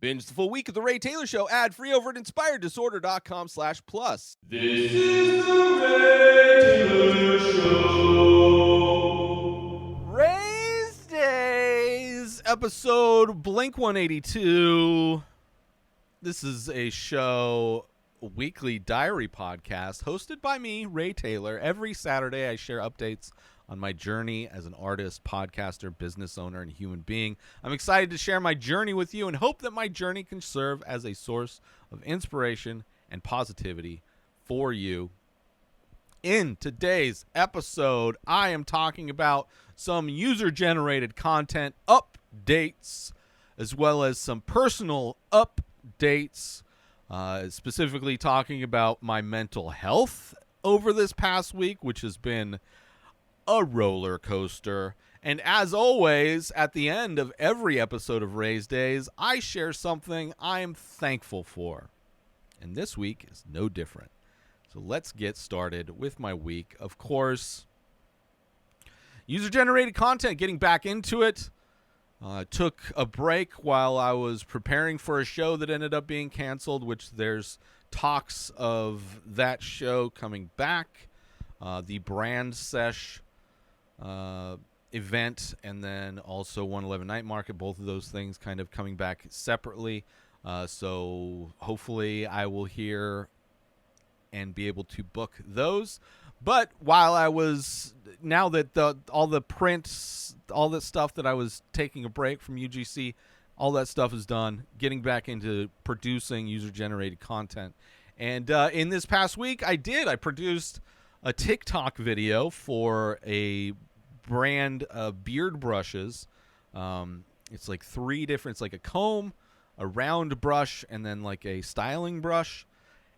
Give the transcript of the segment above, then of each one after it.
Binge the full week of The Ray Taylor Show ad-free over at inspireddisorder.com/plus. This is The Ray Taylor Show. Rayz Dayz, episode Blink 182. This is a show, a weekly diary podcast hosted by me, Ray Taylor. Every Saturday I share updates on my journey as an artist, podcaster, business owner, and human being. I'm excited to share my journey with you and hope that my journey can serve as a source of inspiration and positivity for you. In today's episode, I am talking about some user-generated content updates, as well as some personal updates, specifically talking about my mental health over this past week, which has been a roller coaster. And as always, at the end of every episode of Rayz Dayz, I share something I am thankful for. And this week is no different. So let's get started with my week. Of course, user-generated content, getting back into it. Took a break while I was preparing for a show that ended up being canceled, which there's talks of that show coming back. The Brand Sesh event, and then also 111 Night Market, both of those things kind of coming back separately. So hopefully I will hear and be able to book those. But while I was, now that all the prints, all that stuff that I was taking a break from UGC, all that stuff is done, getting back into producing user-generated content. And in this past week, I produced a TikTok video for a brand of beard brushes. It's like three different, it's like a comb, a round brush, and then like a styling brush.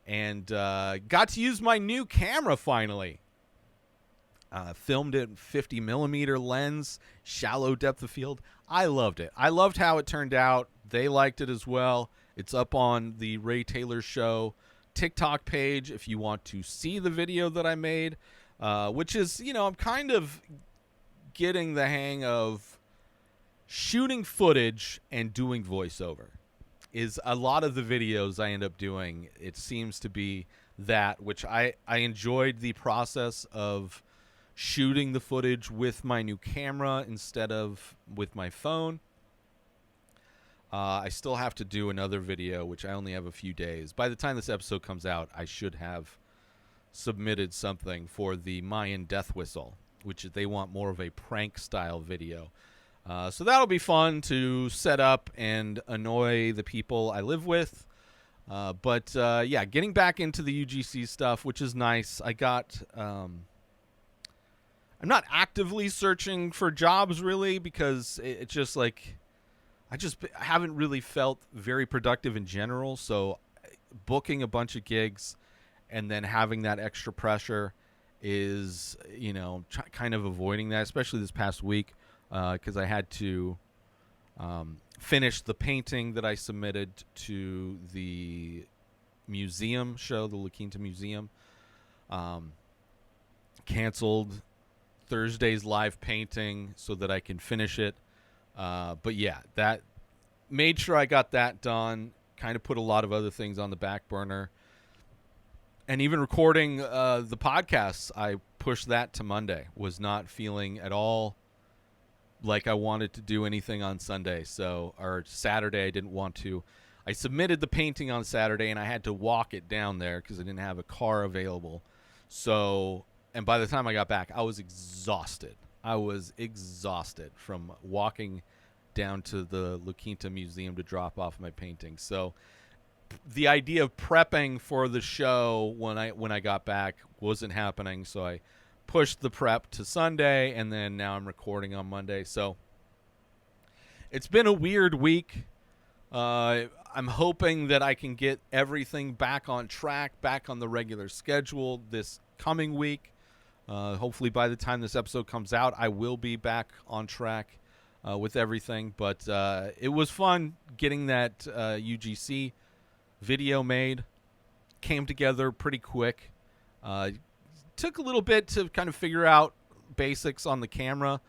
And got to use my new camera finally. Filmed it in 50 millimeter lens, shallow depth of field. I loved it. I loved how it turned out. They liked it as well. It's up on the Ray Taylor Show TikTok page if you want to see the video that I made, which is, I'm kind of getting the hang of shooting footage and doing voiceover. Is a lot of the videos I end up doing, it seems to be that, which I enjoyed the process of shooting the footage with my new camera instead of with my phone. I still have to do another video, which I only have a few days. By the time this episode comes out, I should have submitted something for the Mayan Death Whistle, which they want more of a prank-style video. So that'll be fun to set up and annoy the people I live with. But getting back into the UGC stuff, which is nice. I got... I'm not actively searching for jobs, really, because it's just like... I haven't really felt very productive in general, so booking a bunch of gigs and then having that extra pressure is, kind of avoiding that, especially this past week, because I had to finish the painting that I submitted to the museum show, the La Quinta Museum. Canceled Thursday's live painting so that I can finish it. But yeah, that made sure I got that done, kind of put a lot of other things on the back burner. And even recording the podcasts, I pushed that to Monday. Was not feeling at all like I wanted to do anything on Sunday. Or Saturday, I didn't want to. I submitted the painting on Saturday, and I had to walk it down there because I didn't have a car available. And by the time I got back, I was exhausted. I was exhausted from walking down to the La Quinta Museum to drop off my painting. So the idea of prepping for the show when I got back wasn't happening. So I pushed the prep to Sunday, and then now I'm recording on Monday. So it's been a weird week. I'm hoping that I can get everything back on track, back on the regular schedule this coming week. Hopefully by the time this episode comes out, I will be back on track with everything. But it was fun getting that UGC video made. Came together pretty quick. Took a little bit to kind of figure out basics on the camera.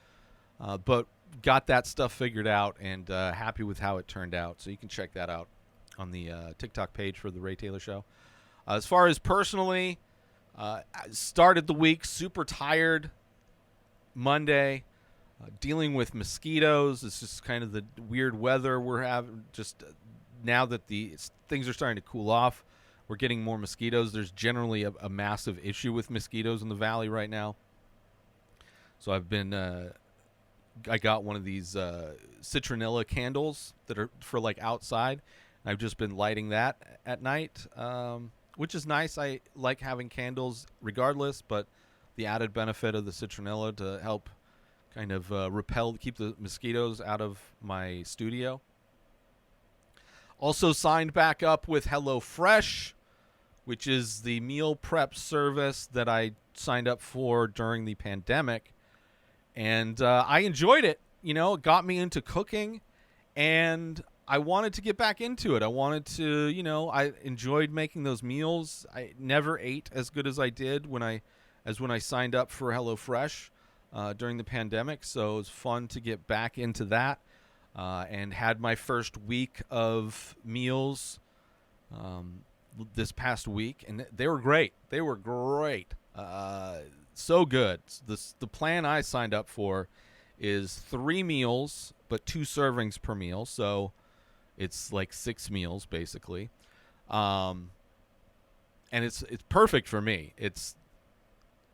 But got that stuff figured out, and happy with how it turned out. So you can check that out on the TikTok page for the Ray Taylor Show. As far as personally, I started the week super tired. Monday, dealing with mosquitoes. It's just kind of the weird weather we're having. Just now that things are starting to cool off, we're getting more mosquitoes. There's generally a massive issue with mosquitoes in the valley right now. So I got one of these citronella candles that are for like outside. And I've just been lighting that at night, which is nice. I like having candles regardless, but the added benefit of the citronella to help kind of keep the mosquitoes out of my studio. Also signed back up with HelloFresh, which is the meal prep service that I signed up for during the pandemic. And I enjoyed it. It got me into cooking, and I wanted to get back into it. I wanted to, I enjoyed making those meals. I never ate as good as I did when I signed up for HelloFresh during the pandemic. So it was fun to get back into that, and had my first week of meals this past week, and they were great. They were great. So good. The plan I signed up for is 3 meals, but 2 servings per meal. So it's like 6 meals basically. And it's perfect for me. It's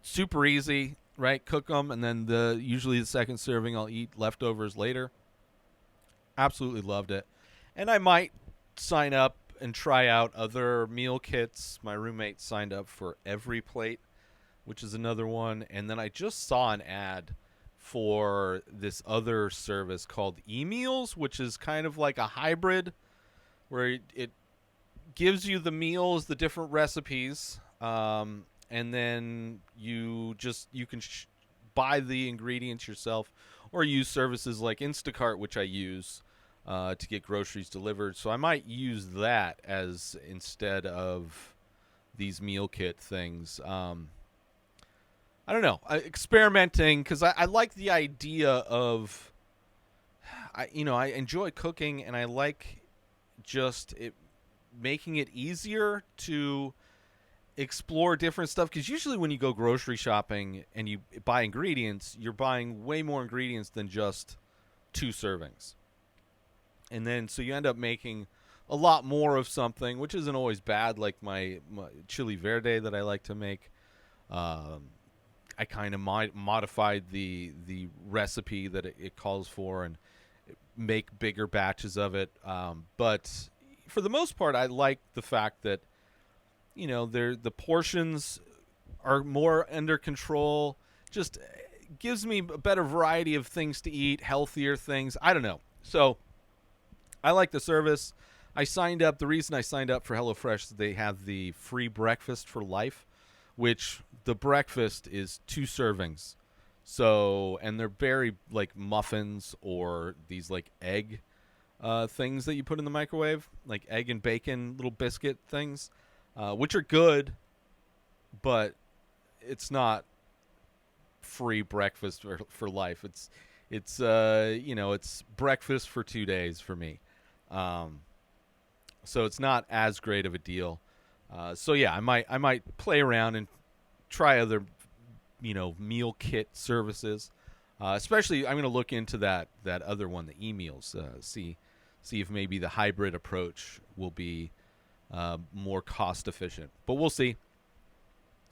super easy, right? Cook them, and then usually the second serving I'll eat leftovers later. Absolutely loved it. And I might sign up and try out other meal kits. My roommate signed up for Every Plate, which is another one. And then I just saw an ad for this other service called eMeals, which is kind of like a hybrid where it gives you the meals, the different recipes, and then you can buy the ingredients yourself, or use services like Instacart, which I use to get groceries delivered. So I might use that as instead of these meal kit things. I don't know. Experimenting, because I like the idea of, I enjoy cooking, and I like just making it easier to explore different stuff, because usually when you go grocery shopping and you buy ingredients, you're buying way more ingredients than just 2 servings, and then so you end up making a lot more of something, which isn't always bad, like my chili verde that I like to make. I kind of modified the recipe that it calls for and make bigger batches of it, but for the most part I like the fact that the portions are more under control. Just gives me a better variety of things to eat, healthier things. I don't know. So I like the service. The reason I signed up for HelloFresh is they have the free breakfast for life, which the breakfast is 2 servings. So, and they're very like muffins or these like egg things that you put in the microwave, like egg and bacon little biscuit things. Which are good, but it's not free breakfast for life. It's breakfast for 2 days for me. So it's not as great of a deal. So yeah, I might play around and try other, meal kit services. Especially, I'm going to look into that other one, the eMeals. See if maybe the hybrid approach will be more cost efficient, but we'll see.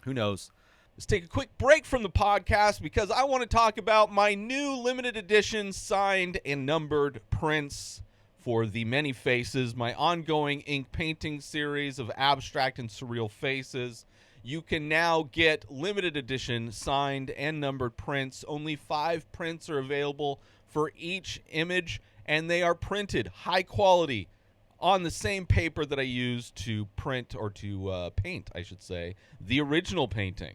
Who knows? Let's take a quick break from the podcast because I want to talk about my new limited edition signed and numbered prints for The Many Faces, my ongoing ink painting series of abstract and surreal faces. You can now get limited edition signed and numbered prints. Only 5 prints are available for each image, and they are printed high quality on the same paper that I use to print, or to paint, I should say, the original painting.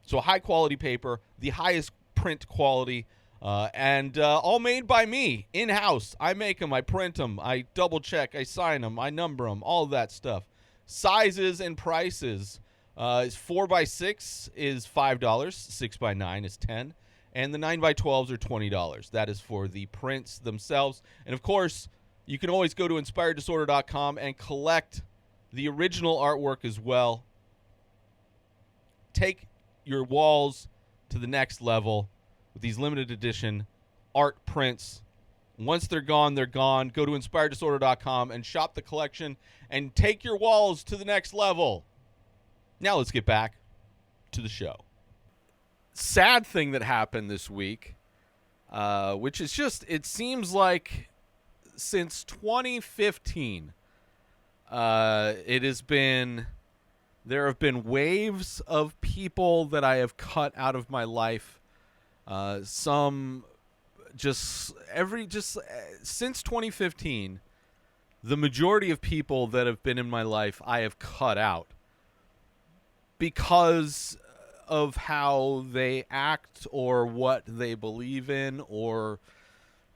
So high quality paper, the highest print quality, and all made by me, in-house. I make them, I print them, I double check, I sign them, I number them, all that stuff. Sizes and prices. 4x6 is $5, 6x9 is $10, And the 9x12s are $20. That is for the prints themselves. And, of course, you can always go to inspireddisorder.com and collect the original artwork as well. Take your walls to the next level with these limited edition art prints. Once they're gone, they're gone. Go to inspireddisorder.com and shop the collection and take your walls to the next level. Now let's get back to the show. Sad thing that happened this week, which is just, it seems like since 2015, there have been waves of people that I have cut out of my life. Some since 2015, the majority of people that have been in my life I have cut out because of how they act or what they believe in or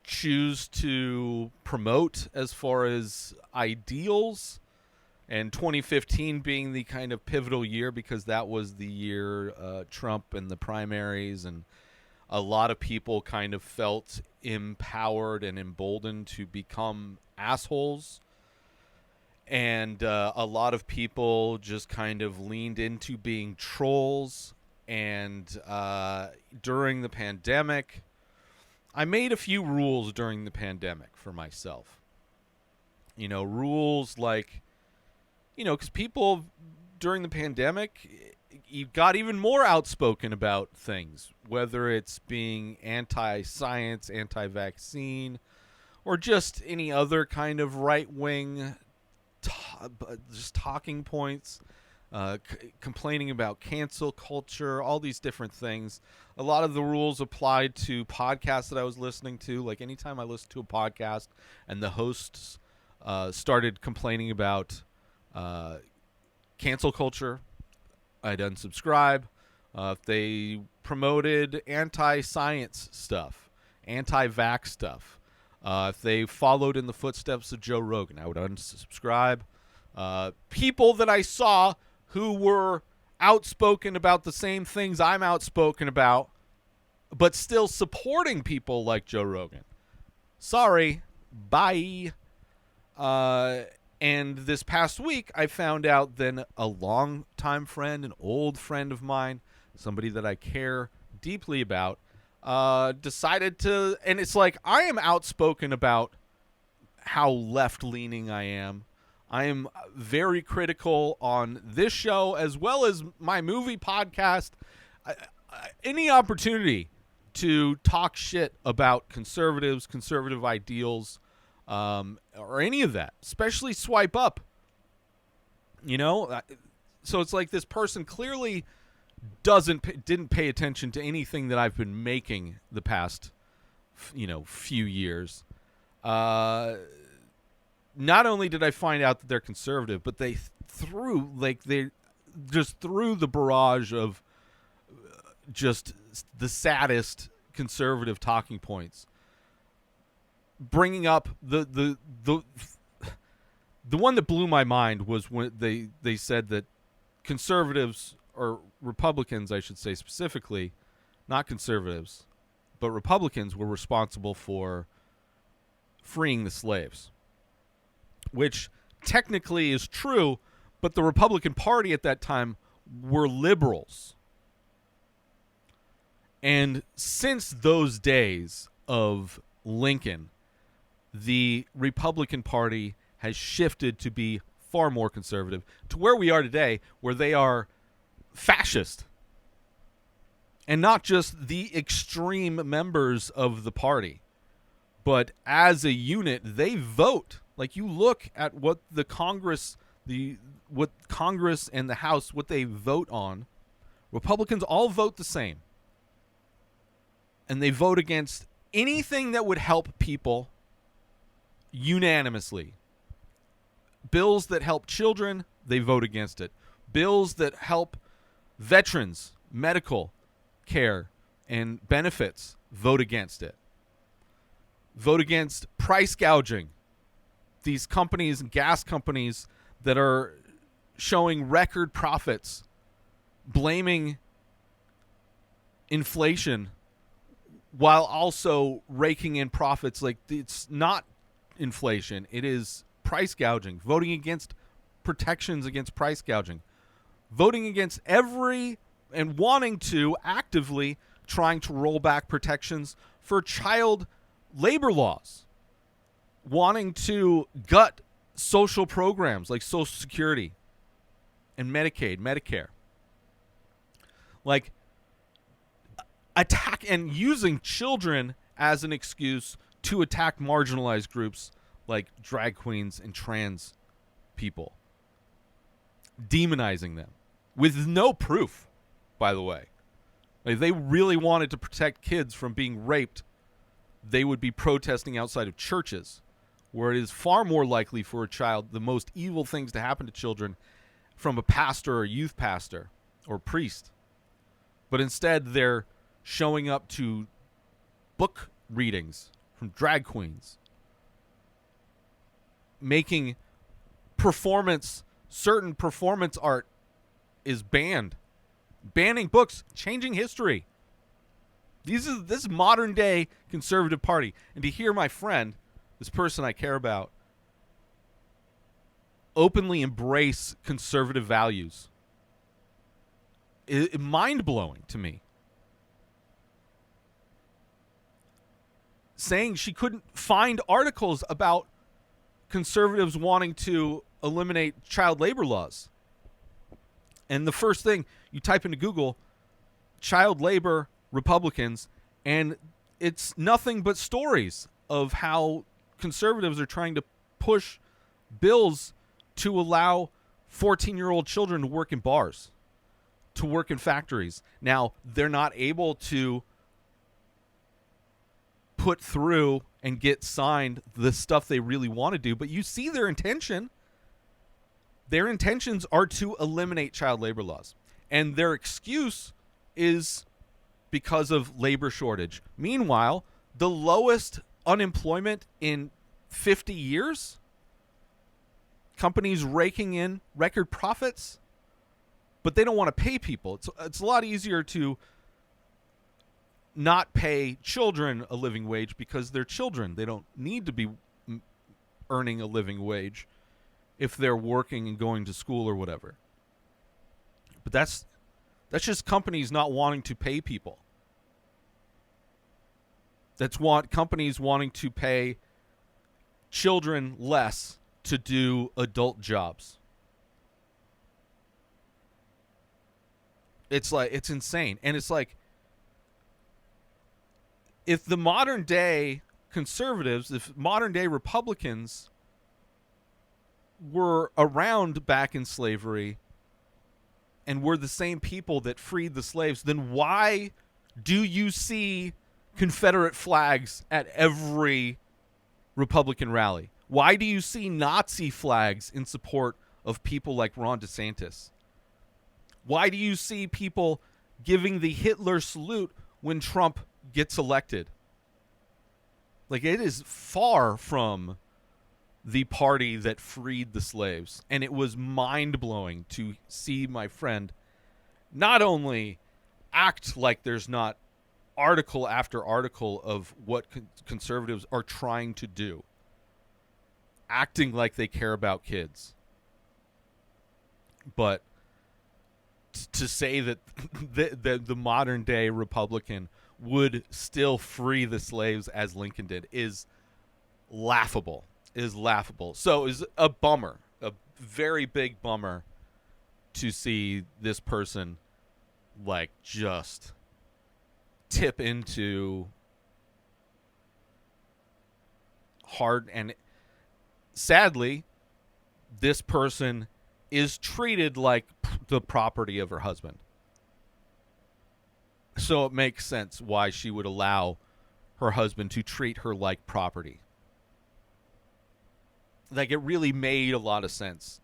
choose to promote as far as ideals. And 2015 being the kind of pivotal year because that was the year Trump and the primaries, and a lot of people kind of felt empowered and emboldened to become assholes. And a lot of people just kind of leaned into being trolls. And during the pandemic, I made a few rules during the pandemic for myself. Rules like, because people during the pandemic, you got even more outspoken about things, whether it's being anti-science, anti-vaccine, or just any other kind of right-wing just talking points, complaining about cancel culture, all these different things. A lot of the rules applied to podcasts that I was listening to. Like anytime I listened to a podcast and the hosts started complaining about cancel culture, I'd unsubscribe. If they promoted anti-science stuff, anti-vax stuff, if they followed in the footsteps of Joe Rogan, I would unsubscribe. People that I saw who were outspoken about the same things I'm outspoken about, but still supporting people like Joe Rogan, sorry, bye. And this past week, I found out then a longtime friend, an old friend of mine, somebody that I care deeply about, decided to, and it's like, I am outspoken about how left-leaning I am. I am very critical on this show as well as my movie podcast. Any opportunity to talk shit about conservatives, conservative ideals, or any of that, especially swipe up, so it's like this person clearly didn't pay attention to anything that I've been making the past, few years. Not only did I find out that they're conservative, but they just threw the barrage of just the saddest conservative talking points, bringing up the one that blew my mind was when they said that conservatives, or Republicans, I should say specifically, not conservatives, but Republicans were responsible for freeing the slaves, which technically is true, but the Republican Party at that time were liberals. And since those days of Lincoln, the Republican Party has shifted to be far more conservative, to where we are today, where they are fascist. And not just the extreme members of the party, but as a unit, they vote. Like, you look at what the Congress, what Congress and the House, what they vote on, Republicans all vote the same. And they vote against anything that would help people unanimously. Bills that help children, they vote against it. Bills that help veterans, medical care and benefits, vote against it. Vote against price gouging. These companies, gas companies that are showing record profits, blaming inflation while also raking in profits. Like, it's not inflation, it is price gouging, voting against protections against price gouging, voting against every and wanting to actively trying to roll back protections for child labor laws, wanting to gut social programs like Social Security and Medicaid, Medicare, like attack and using children as an excuse to attack marginalized groups like drag queens and trans people, demonizing them with no proof, by the way. If they really wanted to protect kids from being raped, they would be protesting outside of churches, where it is far more likely for a child, the most evil things to happen to children, from a pastor or youth pastor or priest. But instead, they're showing up to book readings from drag queens, making certain performance art is banned, banning books, changing history. This modern day conservative party. And to hear my friend, this person I care about, openly embrace conservative values, is mind-blowing to me. Saying she couldn't find articles about conservatives wanting to eliminate child labor laws. And the first thing you type into Google, child labor Republicans, and it's nothing but stories of how conservatives are trying to push bills to allow 14-year-old children to work in bars, to work in factories. Now, they're not able to put through and get signed the stuff they really want to do, but you see their intention. Their intentions are to eliminate child labor laws, and their excuse is because of labor shortage. Meanwhile, the lowest unemployment in 50 years, companies raking in record profits, but they don't want to pay people. It's a lot easier to not pay children a living wage because they're children. They don't need to be earning a living wage if they're working and going to school or whatever. But that's just companies not wanting to pay people. That's companies wanting to pay children less to do adult jobs. It's insane. And it's like, if the modern day conservatives, if modern day Republicans were around back in slavery and were the same people that freed the slaves, then why do you see Confederate flags at every Republican rally? Why do you see Nazi flags in support of people like Ron DeSantis? Why do you see people giving the Hitler salute when Trump gets elected? Like, it is far from the party that freed the slaves. And it was mind-blowing to see my friend not only act like there's not article after article of what conservatives are trying to do, acting like they care about kids, but to say that the modern day Republican would still free the slaves as Lincoln did is laughable. So it's a bummer, a very big bummer, to see this person like just tip into hard. And sadly, this person is treated like the property of her husband. So it makes sense why she would allow her husband to treat her like property. Like, it really made a lot of sense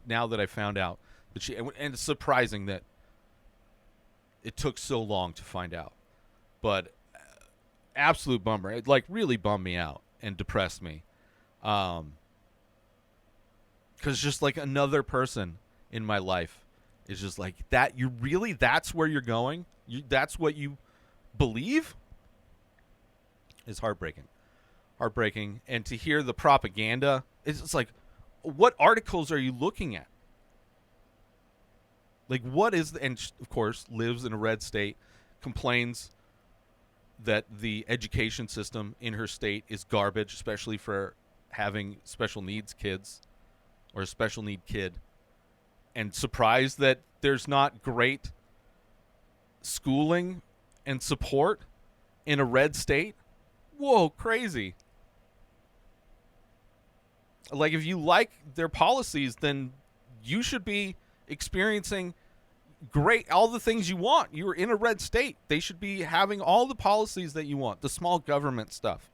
now that I found out that she, and it's surprising that it took so long to find out. But absolute bummer. It like really bummed me out and depressed me. Because just like another person in my life is just like that. That's where you're going? That's what you believe? is heartbreaking. And to hear the propaganda, it's like, what articles are you looking at? Like, what is and of course lives in a red state, complains that the education system in her state is garbage, especially for having special needs kids or a special need kid, and surprised that there's not great schooling and support in a red state. Whoa, crazy. Like, if you like their policies, then you should be experiencing all the things you want. You're in a red state. They should be having all the policies that you want, the small government stuff.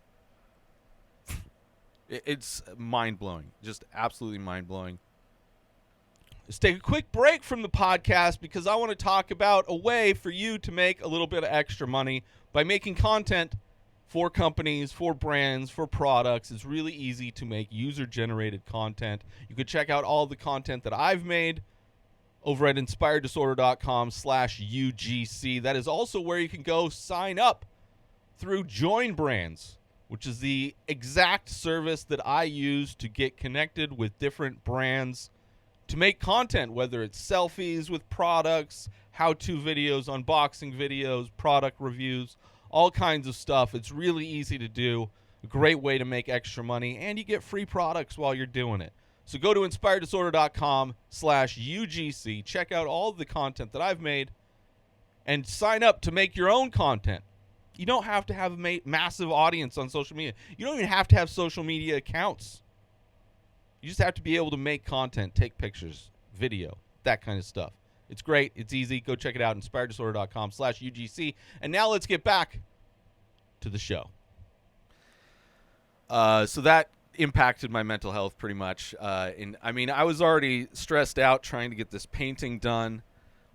It's mind-blowing, just absolutely mind-blowing. Let's take a quick break from the podcast because I want to talk about a way for you to make a little bit of extra money by making content for companies, for brands, for products. It's really easy to make user-generated content. You can check out all the content that I've made over at inspireddisorder.com/UGC. That is also where you can go sign up through Join Brands, which is the exact service that I use to get connected with different brands to make content, whether it's selfies with products, how-to videos, unboxing videos, product reviews, all kinds of stuff. It's really easy to do, a great way to make extra money, and you get free products while you're doing it. So go to inspireddisorder.com/UGC, check out all of the content that I've made, and sign up to make your own content. You don't have to have a massive audience on social media. You don't even have to have social media accounts. You just have to be able to make content, take pictures, video, that kind of stuff. It's great. It's easy. Go check it out, inspireddisorder.com/UGC. And now let's get back to the show. So that impacted my mental health pretty much. I was already stressed out trying to get this painting done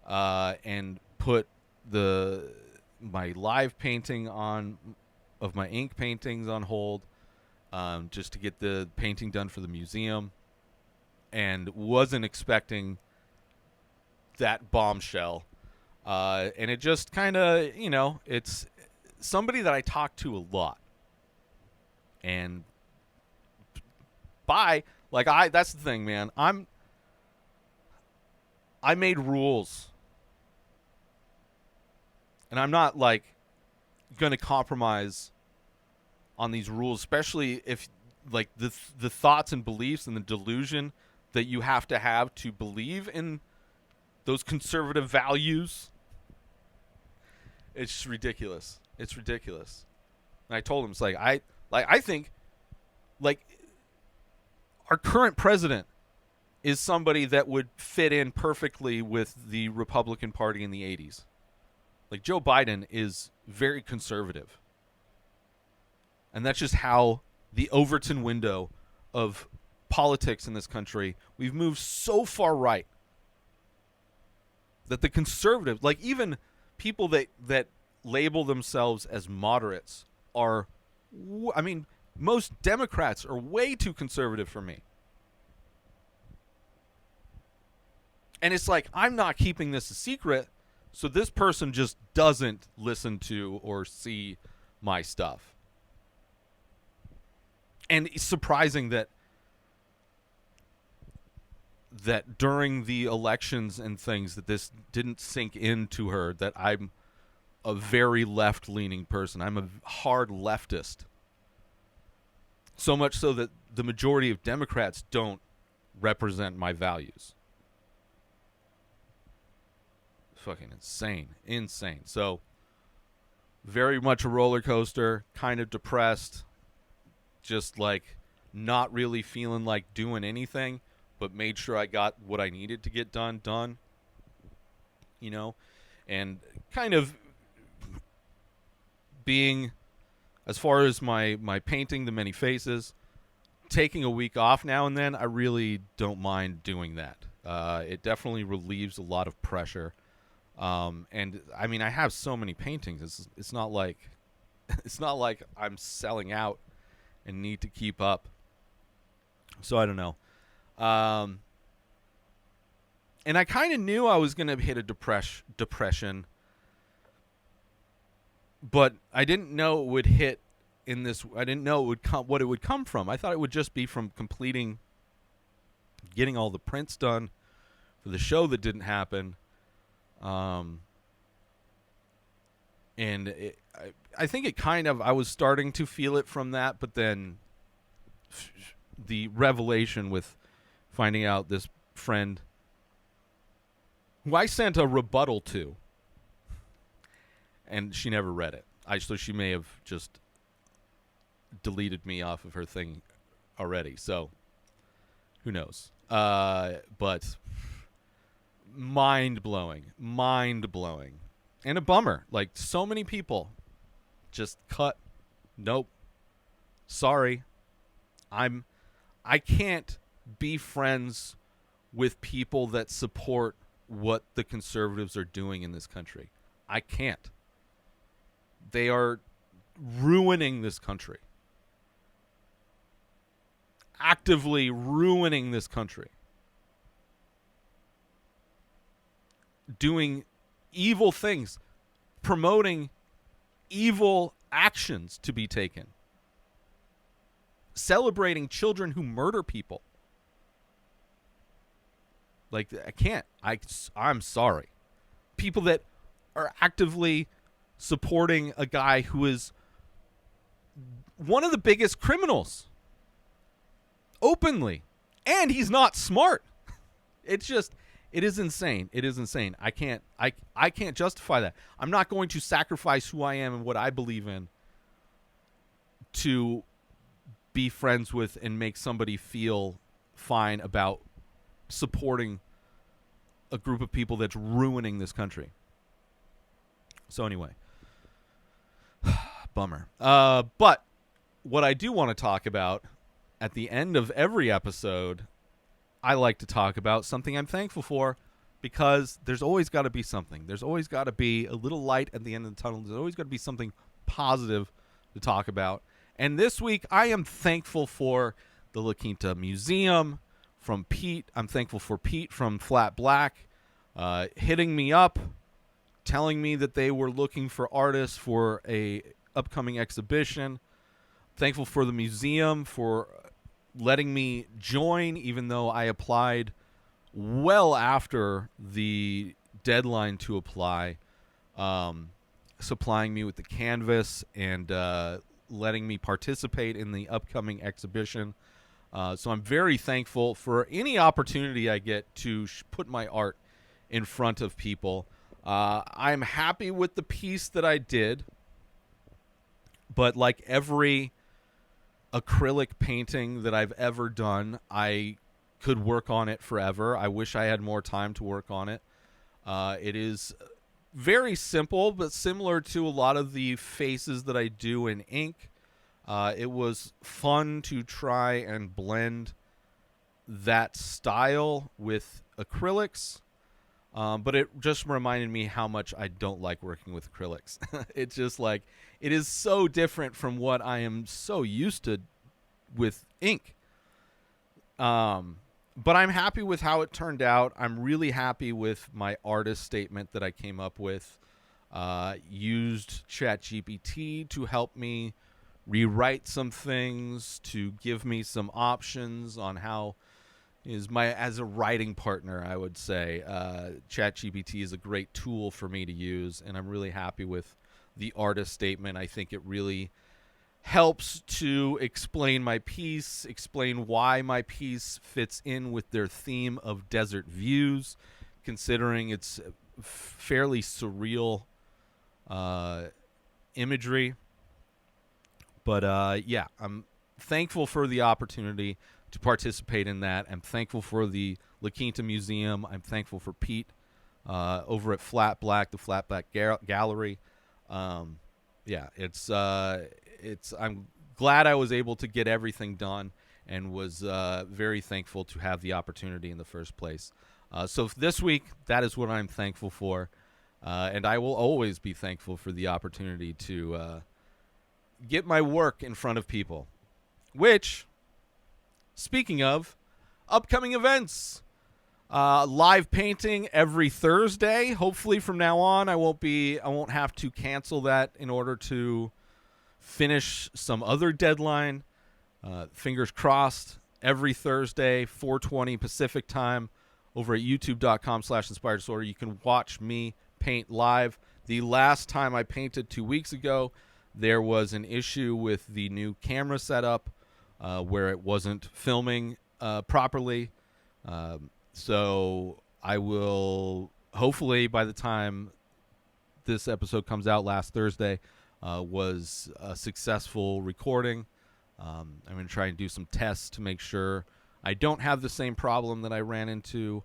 and put my live painting of my ink paintings on hold, just to get the painting done for the museum, and wasn't expecting that bombshell. And it just kind of, it's somebody that I talk to a lot. And that's the thing, man. I made rules. And I'm not going to compromise on these rules, especially if the thoughts and beliefs and the delusion that you have to believe in those conservative values. It's just ridiculous. It's ridiculous. And I told him, it's I think our current president is somebody that would fit in perfectly with the Republican Party in the 80s. Joe Biden is very conservative. And that's just how the Overton window of politics in this country, we've moved so far right that the conservatives, even people that label themselves as moderates most Democrats are way too conservative for me. And it's I'm not keeping this a secret, so this person just doesn't listen to or see my stuff. And it's surprising that during the elections and things that this didn't sink into her, that I'm a very left-leaning person. I'm a hard leftist. So much so that the majority of Democrats don't represent my values. Fucking insane. So very much a roller coaster, kind of depressed, just not really feeling like doing anything, but made sure I got what I needed to get done, and kind of being, as far as my painting, the many faces, taking a week off now and then, I really don't mind doing that. It definitely relieves a lot of pressure. And I have so many paintings. It's not like I'm selling out and need to keep up. So I don't know. And I kind of knew I was going to hit a depression, but I didn't know it would hit in this. I didn't know what it would come from. I thought it would just be from getting all the prints done for the show that didn't happen. And I think it kind of, I was starting to feel it from that, but then the revelation with finding out this friend who I sent a rebuttal to, and she never read it. So she may have just deleted me off of her thing already. So who knows? But mind blowing, and a bummer. Like, so many people just cut. Nope. Sorry. I can't be friends with people that support what the conservatives are doing in this country. I can't. They are ruining this country. Actively ruining this country. Doing evil things. Promoting evil actions to be taken. Celebrating children who murder people. Like, I can't. I'm sorry. People that are actively supporting a guy who is one of the biggest criminals. Openly. And he's not smart. It's just, it is insane. It is insane. I can't justify that. I'm not going to sacrifice who I am and what I believe in to be friends with and make somebody feel fine about supporting a group of people that's ruining this country. So anyway, bummer. But what I do want to talk about at the end of every episode, I like to talk about something I'm thankful for, because there's always got to be something. There's always got to be a little light at the end of the tunnel. There's always got to be something positive to talk about. And this week, I am thankful for the La Quinta Museum from Pete. I'm thankful for Pete from Flat Black hitting me up, telling me that they were looking for artists for a upcoming exhibition. Thankful for the museum for letting me join, even though I applied well after the deadline to apply, supplying me with the canvas and letting me participate in the upcoming exhibition. So I'm very thankful for any opportunity I get to put my art in front of people. I'm happy with the piece that I did, but like every acrylic painting that I've ever done, I could work on it forever. I wish I had more time to work on it. It is very simple, but similar to a lot of the faces that I do in ink. It was fun to try and blend that style with acrylics, but it just reminded me how much I don't like working with acrylics. It's just like, it is so different from what I am so used to with ink. But I'm happy with how it turned out. I'm really happy with my artist statement that I came up with. Used ChatGPT to help me rewrite some things, to give me some options on how as a writing partner, I would say. ChatGPT is a great tool for me to use, and I'm really happy with the artist statement. I think it really helps to explain my piece, explain why my piece fits in with their theme of desert views, considering it's fairly surreal imagery. But yeah, I'm thankful for the opportunity to participate in that. I'm thankful for the La Quinta Museum. I'm thankful for Pete over at Flat Black, the Flat Black Gallery. Yeah, I'm glad I was able to get everything done, and was very thankful to have the opportunity in the first place. So this week, that is what I'm thankful for, and I will always be thankful for the opportunity to get my work in front of people. Which, speaking of, upcoming events. Live painting every Thursday. Hopefully from now on I won't have to cancel that in order to finish some other deadline. Fingers crossed. Every Thursday, 4:20 Pacific time, over at youtube.com/inspired disorder. You can watch me paint live. The last time I painted 2 weeks ago, there was an issue with the new camera setup where it wasn't filming properly. So I will, hopefully by the time this episode comes out last Thursday, was a successful recording. I'm going to try and do some tests to make sure I don't have the same problem that I ran into.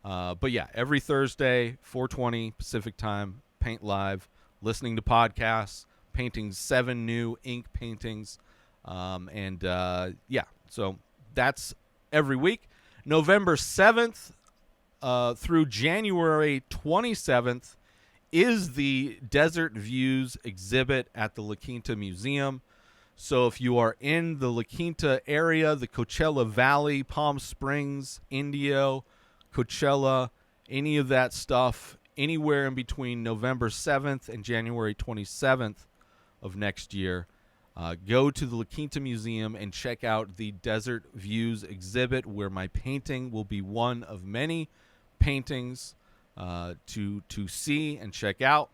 But yeah, every Thursday, 4:20 Pacific time, paint live, listening to podcasts, painting 7 new ink paintings. Yeah, so that's every week. November 7th through January 27th is the Desert Views exhibit at the La Quinta Museum. So if you are in the La Quinta area, the Coachella Valley, Palm Springs, Indio, Coachella, any of that stuff, anywhere in between November 7th and January 27th of next year, go to the La Quinta Museum and check out the Desert Views exhibit, where my painting will be one of many paintings to see and check out.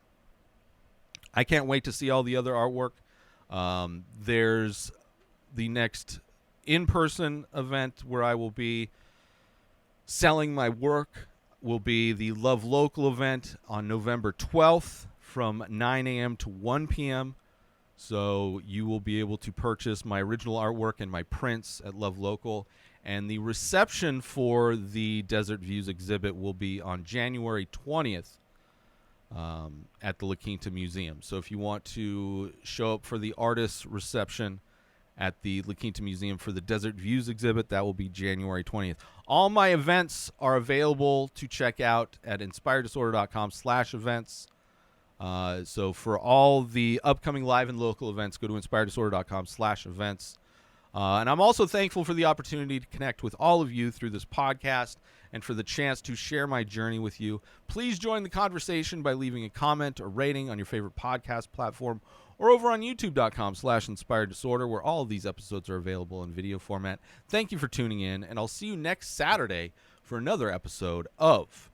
I can't wait to see all the other artwork. There's the next in-person event where I will be selling my work, will be the Love Local event on November 12th from 9 a.m. to 1 p.m. So you will be able to purchase my original artwork and my prints at Love Local. And the reception for the Desert Views exhibit will be on January 20th. At the La Quinta Museum. So if you want to show up for the artist reception at the La Quinta Museum for the Desert Views exhibit, that will be January 20th. All my events are available to check out at inspireddisorder.com/events. So for all the upcoming live and local events, go to inspireddisorder.com/events. And I'm also thankful for the opportunity to connect with all of you through this podcast and for the chance to share my journey with you. Please join the conversation by leaving a comment or rating on your favorite podcast platform or over on youtube.com/inspired disorder, where all of these episodes are available in video format. Thank you for tuning in, and I'll see you next Saturday for another episode of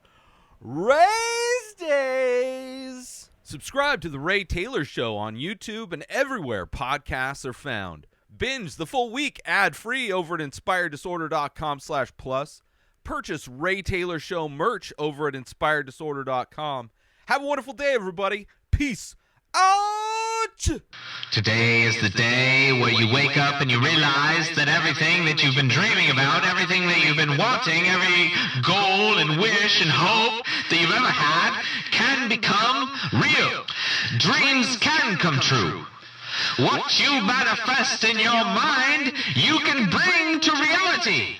Rayz Dayz. Subscribe to The Ray Taylor Show on YouTube and everywhere podcasts are found. Binge the full week ad-free over at inspireddisorder.com/plus. Purchase Ray Taylor Show merch over at inspireddisorder.com. Have a wonderful day, everybody. Peace out! Today is the day where you wake up and you realize that everything that you've been dreaming about, everything that you've been wanting, every goal and wish and hope that you've ever had can become real. Dreams can come true. What you manifest in your mind, you can bring to reality.